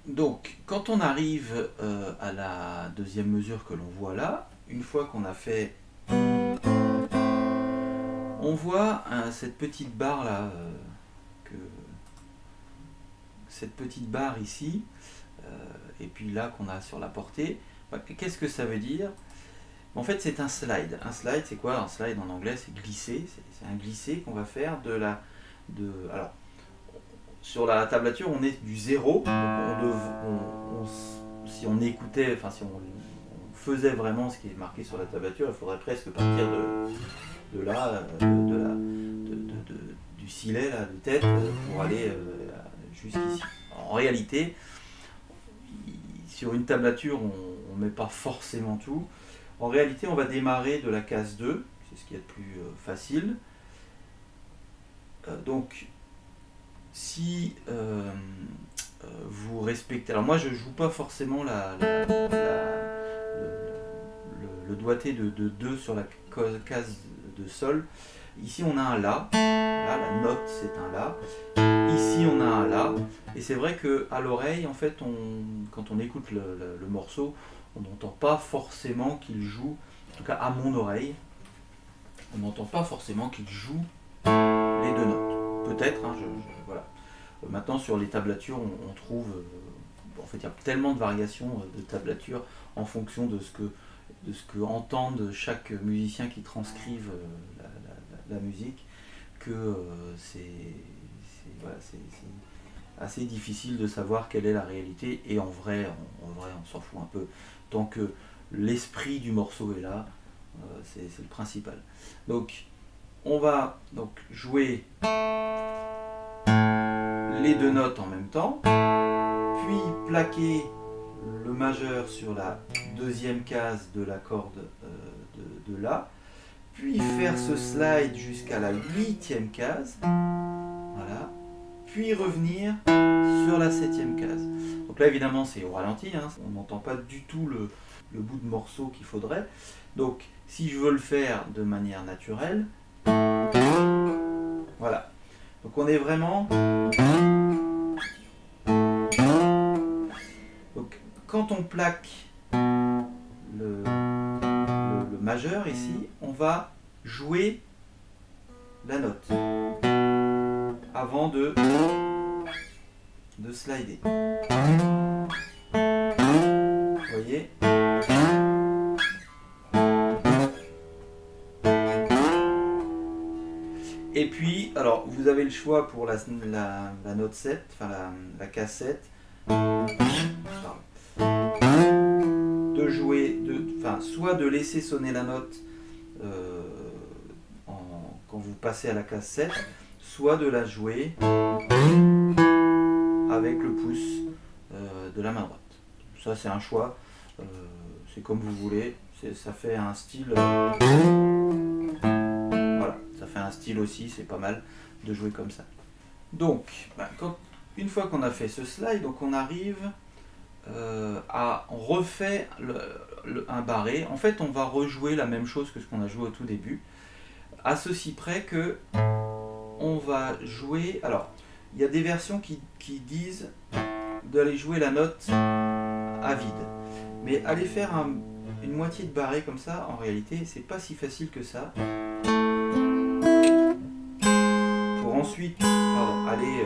Donc, quand on arrive à la deuxième mesure que l'on voit là, une fois qu'on a fait, on voit cette petite barre là, cette petite barre ici, et puis là qu'on a sur la portée. Qu'est-ce que ça veut dire? En fait, c'est un slide. Un slide, c'est quoi? Un slide en anglais, c'est glisser. C'est un glisser qu'on va faire de la... alors, sur la tablature, on est du 0. Si on écoutait, enfin si on faisait vraiment ce qui est marqué sur la tablature, il faudrait presque partir de là, du silet là, de tête pour aller jusqu'ici. En réalité, sur une tablature, on ne met pas forcément tout. En réalité, on va démarrer de la case 2, c'est ce qui est le plus facile. Donc, si vous respectez... Alors moi, je ne joue pas forcément le doigté de 2 sur la case de sol. Ici, on a un La. Là, la note, c'est un La. Ici, on a un La. Et c'est vrai qu'à l'oreille, en fait, quand on écoute le morceau, on n'entend pas forcément qu'il joue, en tout cas à mon oreille, on n'entend pas forcément qu'il joue les 2 notes. Peut-être, hein, voilà. Maintenant, sur les tablatures, on trouve... en fait, il y a tellement de variations de tablatures en fonction de ce que entendent chaque musicien qui transcrive la musique, que voilà, c'est assez difficile de savoir quelle est la réalité, et en vrai on s'en fout un peu. Tant que l'esprit du morceau est là, c'est le principal. Donc, on va donc jouer les 2 notes en même temps, puis plaquer le majeur sur la deuxième case de la corde de La, puis faire ce slide jusqu'à la 8e case, voilà, puis revenir sur la 7e case. Donc là évidemment c'est au ralenti, hein, on n'entend pas du tout le bout de morceau qu'il faudrait. Donc si je veux le faire de manière naturelle, voilà. Donc on est vraiment... Donc quand on plaque le majeur ici, on va jouer la note avant de slider. Vous voyez? Et puis, alors, vous avez le choix pour la note 7, enfin la case 7, de jouer, soit de laisser sonner la note quand vous passez à la case 7, soit de la jouer avec le pouce de la main droite. Ça c'est un choix, c'est comme vous voulez, ça fait un style, voilà, ça fait un style aussi, c'est pas mal de jouer comme ça. Donc, une fois qu'on a fait ce slide, donc on arrive on refait un barré. En fait, on va rejouer la même chose que ce qu'on a joué au tout début, à ceci près que on va jouer... Alors, il y a des versions qui disent d'aller jouer la note à vide. Mais aller faire une moitié de barré comme ça, en réalité, c'est pas si facile que ça. Pour ensuite aller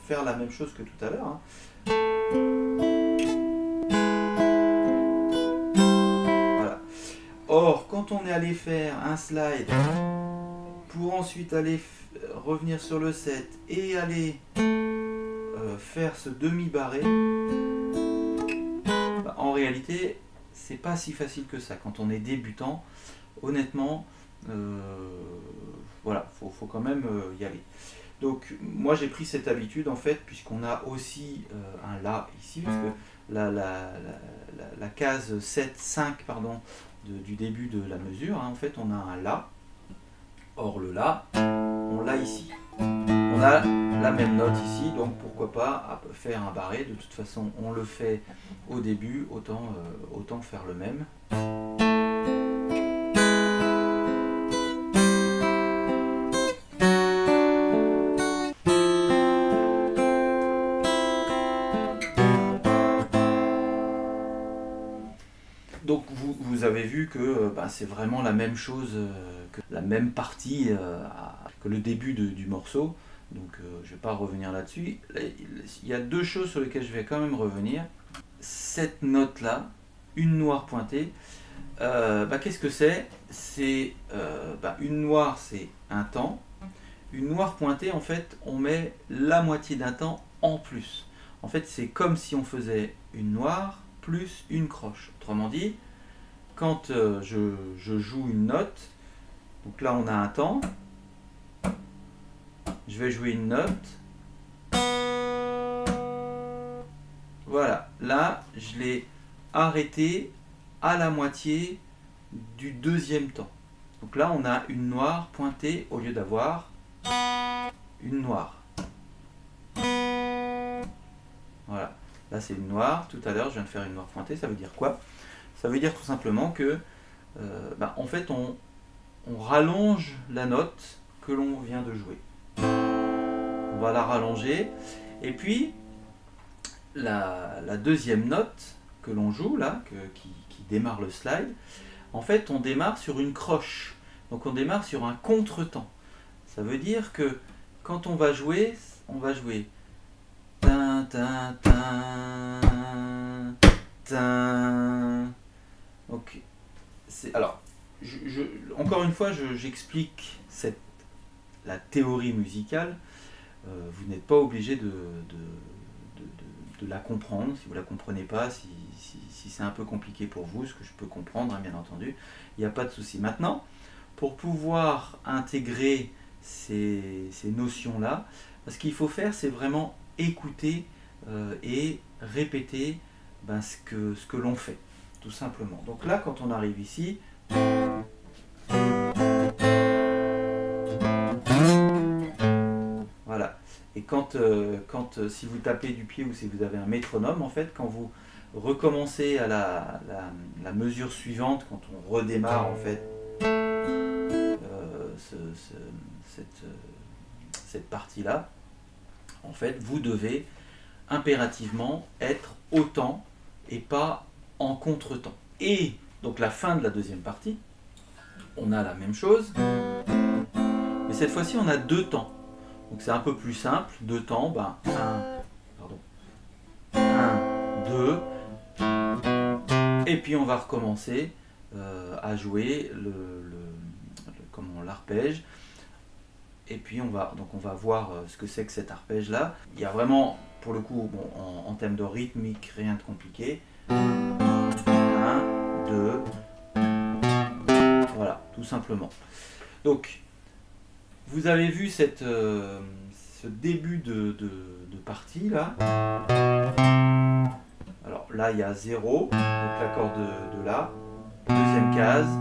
faire la même chose que tout à l'heure. Hein. Voilà. Or, quand on est allé faire un slide pour ensuite aller revenir sur le 7 et aller faire ce demi-barré, en réalité, c'est pas si facile que ça. Quand on est débutant, honnêtement, voilà, faut quand même y aller. Donc, moi j'ai pris cette habitude en fait, puisqu'on a aussi un La ici, parce que la case 7, 5, pardon, du début de la mesure, hein, en fait, on a un La. Or, le La, on l'a ici. On a la même note ici, donc pourquoi pas faire un barré. De toute façon, on le fait au début, autant faire le même. vous avez vu que c'est vraiment la même chose, que la même partie que le début du morceau. Donc je ne vais pas revenir là-dessus. Il y a deux choses sur lesquelles je vais quand même revenir. Cette note-là, une noire pointée, qu'est-ce que c'est? C'est une noire, c'est un temps. Une noire pointée, en fait, on met la moitié d'un temps en plus. En fait, c'est comme si on faisait une noire plus une croche. Autrement dit, quand je joue une note, donc là on a un temps, je vais jouer une note, voilà, là je l'ai arrêté à la moitié du deuxième temps. Donc là on a une noire pointée au lieu d'avoir une noire. Voilà, là c'est une noire, tout à l'heure je viens de faire une noire pointée, ça veut dire quoi? Ça veut dire tout simplement que en fait on rallonge la note que l'on vient de jouer. On va la rallonger et puis la deuxième note que l'on joue là, qui démarre le slide, en fait on démarre sur une croche. Donc on démarre sur un contretemps. Ça veut dire que quand on va jouer tin, tin, tin, tin. Donc, alors, encore une fois, j'explique la théorie musicale. Vous n'êtes pas obligé de la comprendre. Si vous ne la comprenez pas, si c'est un peu compliqué pour vous, ce que je peux comprendre, hein, bien entendu, il n'y a pas de souci. Maintenant, pour pouvoir intégrer ces notions-là, ce qu'il faut faire, c'est vraiment écouter et répéter ce que l'on fait, tout simplement. Donc là, quand on arrive ici, voilà. Et quand si vous tapez du pied ou si vous avez un métronome, en fait, quand vous recommencez à la mesure suivante, quand on redémarre en fait cette partie-là, en fait, vous devez impérativement être au temps et pas en contre-temps. Et donc la fin de la deuxième partie, on a la même chose, mais cette fois-ci on a deux temps. Donc c'est un peu plus simple, deux temps, 1, 2, et puis on va recommencer à jouer l'arpège. Et puis on va voir ce que c'est que cet arpège là. Il y a vraiment, pour le coup, en termes de rythmique, rien de compliqué. 1, 2, voilà, tout simplement. Donc, vous avez vu ce début de partie là. Alors là, il y a 0, donc l'accord de La, deuxième case.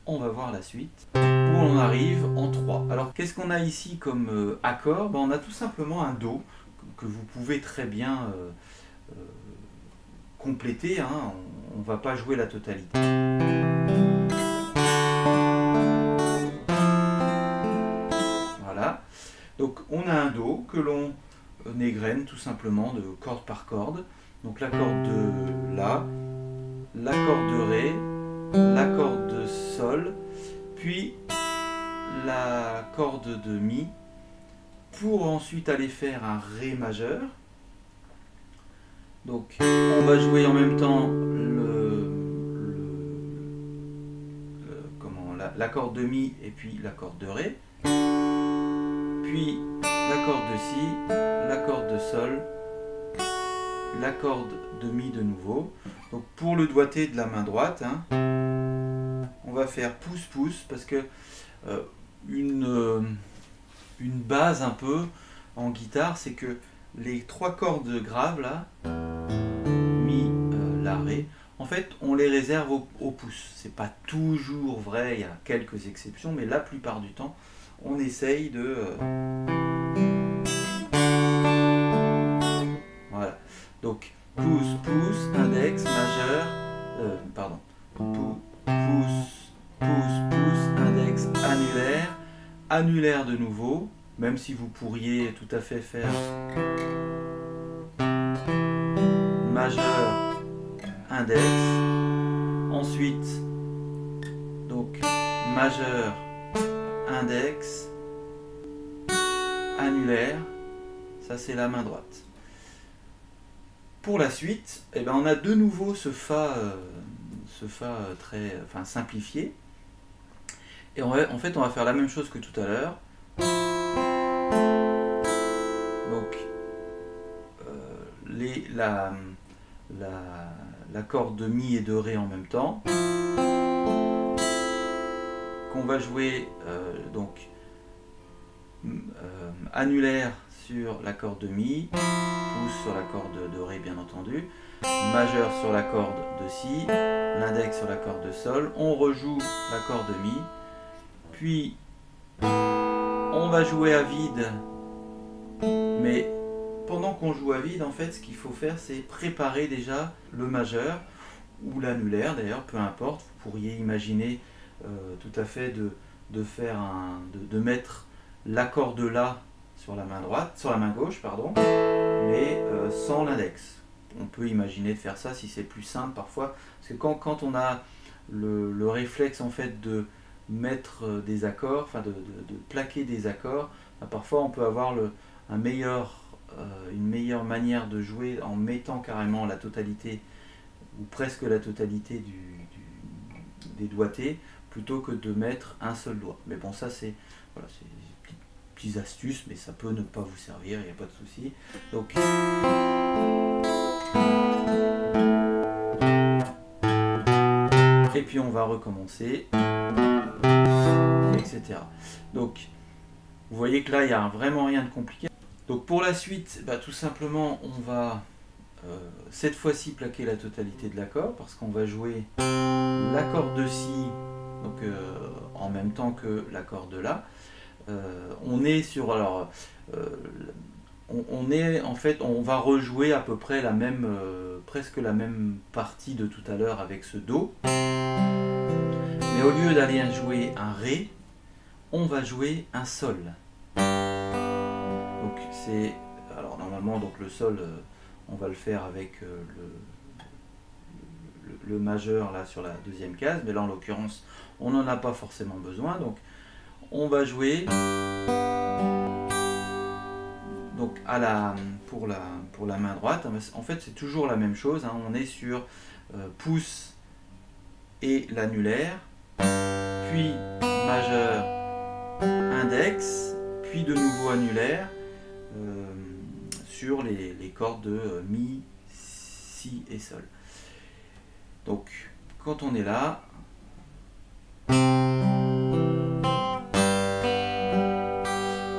On va voir la suite, où on arrive en 3. Alors qu'est-ce qu'on a ici comme accord? On a tout simplement un Do, que vous pouvez très bien compléter, hein. On ne va pas jouer la totalité. Voilà, donc on a un Do que l'on égrène tout simplement de corde par corde. Donc l'accord de La, l'accord de Ré, l'accord de Sol, puis la corde de Mi, pour ensuite aller faire un Ré majeur. Donc on va jouer en même temps l'accord de Mi et puis l'accord de Ré, puis l'accord de Si, l'accord de Sol, l'accord de Mi de nouveau. Donc pour le doigté de la main droite, hein, on va faire pouce-pouce parce que une base un peu en guitare, c'est que les trois cordes graves là, Mi, La, Ré, en fait on les réserve au pouce. C'est pas toujours vrai, il y a quelques exceptions, mais la plupart du temps on essaye de voilà. Donc pouce, pouce, index, majeur, pouce, index, annulaire, annulaire de nouveau, même si vous pourriez tout à fait faire majeur, index, ensuite Donc majeur, index, annulaire, ça c'est la main droite. Pour la suite, eh ben, on a de nouveau ce Fa très simplifié. Et en fait, on va faire la même chose que tout à l'heure. Donc, la corde de Mi et de Ré en même temps. Qu'on va jouer annulaire sur la corde de Mi, pouce sur la corde de Ré bien entendu, majeur sur la corde de Si, l'index sur la corde de Sol, on rejoue la corde de Mi, puis on va jouer à vide, mais pendant qu'on joue à vide, en fait, ce qu'il faut faire, c'est préparer déjà le majeur, ou l'annulaire d'ailleurs, peu importe, vous pourriez imaginer tout à fait de mettre l'accord de La sur la main droite, sur la main gauche, pardon, mais sans l'index. On peut imaginer de faire ça si c'est plus simple parfois, parce que quand on a le réflexe en fait de mettre des accords, enfin de plaquer des accords, parfois on peut avoir une meilleure manière de jouer en mettant carrément la totalité ou presque la totalité des doigtés plutôt que de mettre un seul doigt. Mais bon, ça c'est voilà, petites astuces, mais ça peut ne pas vous servir, il n'y a pas de souci. Donc et puis on va recommencer, etc. Donc vous voyez que là il n'y a vraiment rien de compliqué. Donc pour la suite, tout simplement on va cette fois-ci plaquer la totalité de l'accord, parce qu'on va jouer l'accord de Si donc, en même temps que l'accord de La. On est sur on va rejouer à peu près presque la même partie de tout à l'heure avec ce Do, mais au lieu d'aller jouer un Ré, on va jouer un Sol. Donc c'est normalement donc le Sol on va le faire avec le majeur là sur la deuxième case, mais là en l'occurrence on n'en a pas forcément besoin, donc on va jouer donc pour la main droite. En fait c'est toujours la même chose, hein. On est sur pouce et l'annulaire, puis majeur, index, puis de nouveau annulaire sur les cordes de Mi, Si et Sol. Donc quand on est là,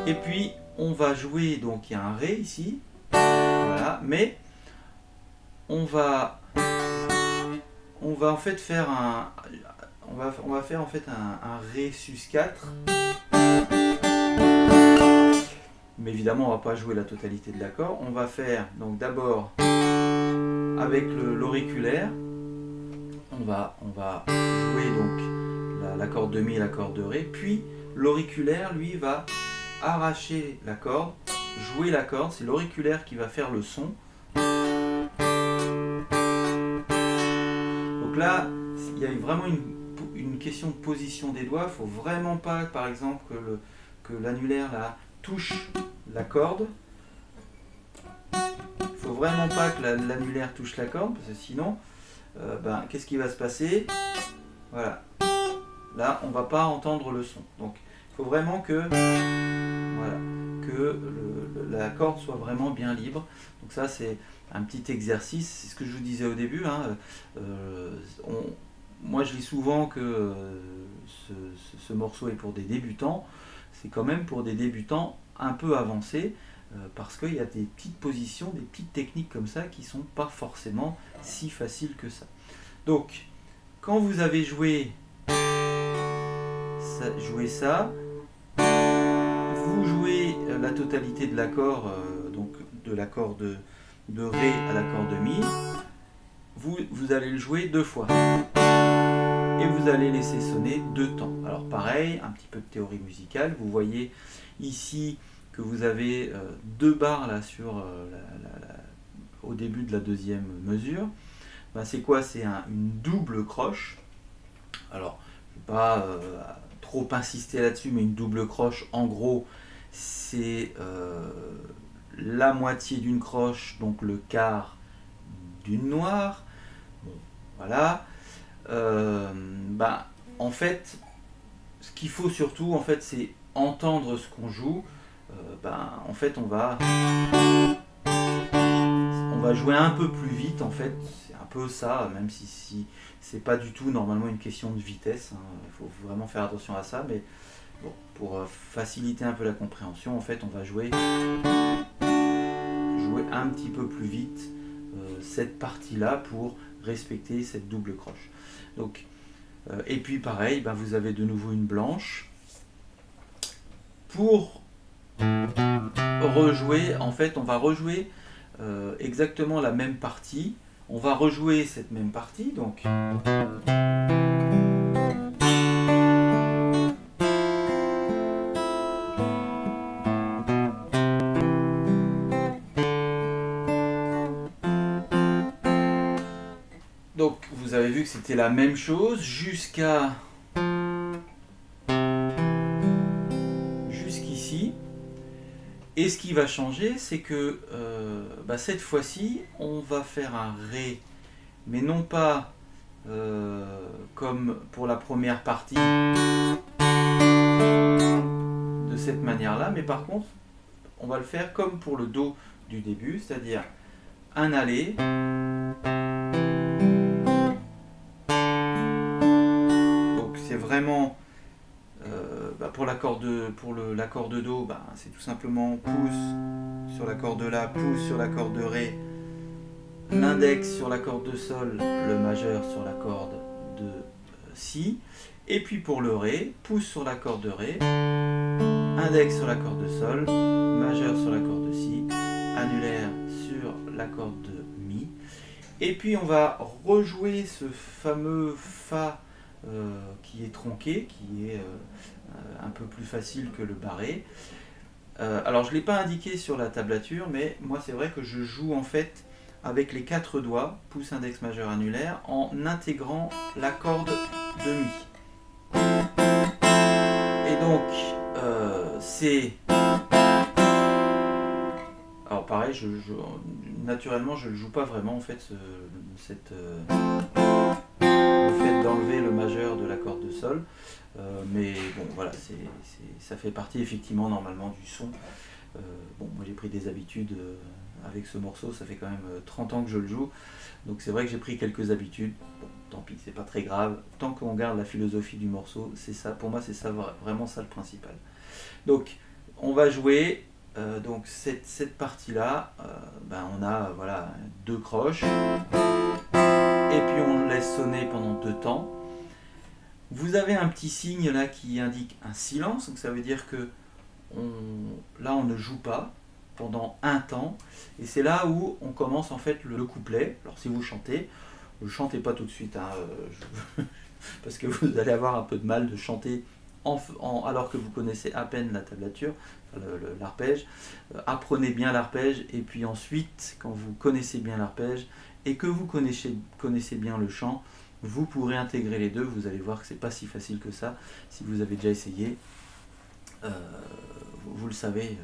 et puis on va jouer, donc il y a un Ré ici, voilà, mais on va en fait faire on va faire en fait un Ré sus 4, mais évidemment on va pas jouer la totalité de l'accord. On va faire donc d'abord avec l'auriculaire, on va jouer donc la corde de Mi et la corde de Ré, puis l'auriculaire lui va arracher la corde, jouer la corde, c'est l'auriculaire qui va faire le son. Donc là, il y a vraiment une question de position des doigts. Il ne faut vraiment pas, par exemple, que l'annulaire là touche la corde. Il ne faut vraiment pas que l'annulaire touche la corde, parce que sinon, qu'est-ce qui va se passer? Voilà. Là, on ne va pas entendre le son. Donc, il faut vraiment que la corde soit vraiment bien libre. Donc ça, c'est un petit exercice. C'est ce que je vous disais au début, hein. Moi, je dis souvent que ce morceau est pour des débutants. C'est quand même pour des débutants un peu avancés, parce qu'il y a des petites positions, des petites techniques comme ça qui ne sont pas forcément si faciles que ça. Donc, quand vous avez joué ça, vous jouez la totalité de l'accord, donc de l'accord de Ré à l'accord de Mi, vous allez le jouer 2 fois. Et vous allez laisser sonner 2 temps. Alors pareil, un petit peu de théorie musicale, vous voyez ici que vous avez 2 barres là sur au début de la deuxième mesure. C'est quoi? C'est une double croche. Alors, pas trop insister là-dessus, mais une double croche, en gros, c'est la moitié d'une croche, donc le quart d'une noire. Bon, voilà. En fait, ce qu'il faut surtout, en fait, c'est entendre ce qu'on joue. En fait, on va jouer un peu plus vite, en fait. C'est un peu ça, même si c'est pas du tout normalement une question de vitesse. Il faut vraiment faire attention à ça, mais bon, pour faciliter un peu la compréhension, en fait, on va jouer un petit peu plus vite cette partie-là pour respecter cette double croche. Donc, et puis pareil, vous avez de nouveau une blanche. Pour rejouer, en fait, on va rejouer exactement la même partie. On va rejouer cette même partie, donc. Donc, vous avez vu que c'était la même chose jusqu'à jusqu'ici. Et ce qui va changer, c'est que cette fois-ci, on va faire un Ré, mais non pas comme pour la première partie de cette manière-là, mais par contre, on va le faire comme pour le Do du début, c'est-à-dire un aller, donc c'est vraiment pour l'accord de Do, c'est tout simplement pouce sur l'accord de La, pouce sur l'accord de Ré, l'index sur l'accord de Sol, le majeur sur l'accord de Si, et puis pour le Ré, pouce sur l'accord de Ré, index sur l'accord de Sol, majeur sur l'accord de Si, annulaire sur l'accord de Mi, et puis on va rejouer ce fameux Fa qui est tronqué, qui est un peu plus facile que le barré. Alors je ne l'ai pas indiqué sur la tablature, mais moi c'est vrai que je joue en fait avec les 4 doigts, pouce, index, majeur, annulaire, en intégrant la corde de Mi. Et donc c'est... Alors pareil, naturellement je ne le joue pas vraiment en fait, le fait d'enlever le majeur de l'accord de Sol. Mais bon voilà, ça fait partie effectivement normalement du son. Moi j'ai pris des habitudes avec ce morceau, ça fait quand même 30 ans que je le joue, donc c'est vrai que j'ai pris quelques habitudes. Bon, tant pis, c'est pas très grave, tant qu'on garde la philosophie du morceau, c'est ça, pour moi c'est ça, vraiment ça le principal. Donc on va jouer donc cette partie là, on a voilà 2 croches, et puis on laisse sonner pendant 2 temps. Vous avez un petit signe là qui indique un silence, donc ça veut dire que là on ne joue pas pendant un temps, et c'est là où on commence en fait le couplet. Alors si vous chantez, ne chantez pas tout de suite, parce que vous allez avoir un peu de mal de chanter alors que vous connaissez à peine la tablature, l'arpège. Apprenez bien l'arpège, et puis ensuite quand vous connaissez bien l'arpège et que vous connaissez bien le chant, vous pourrez intégrer les deux. Vous allez voir que c'est pas si facile que ça. Si vous avez déjà essayé, vous le savez.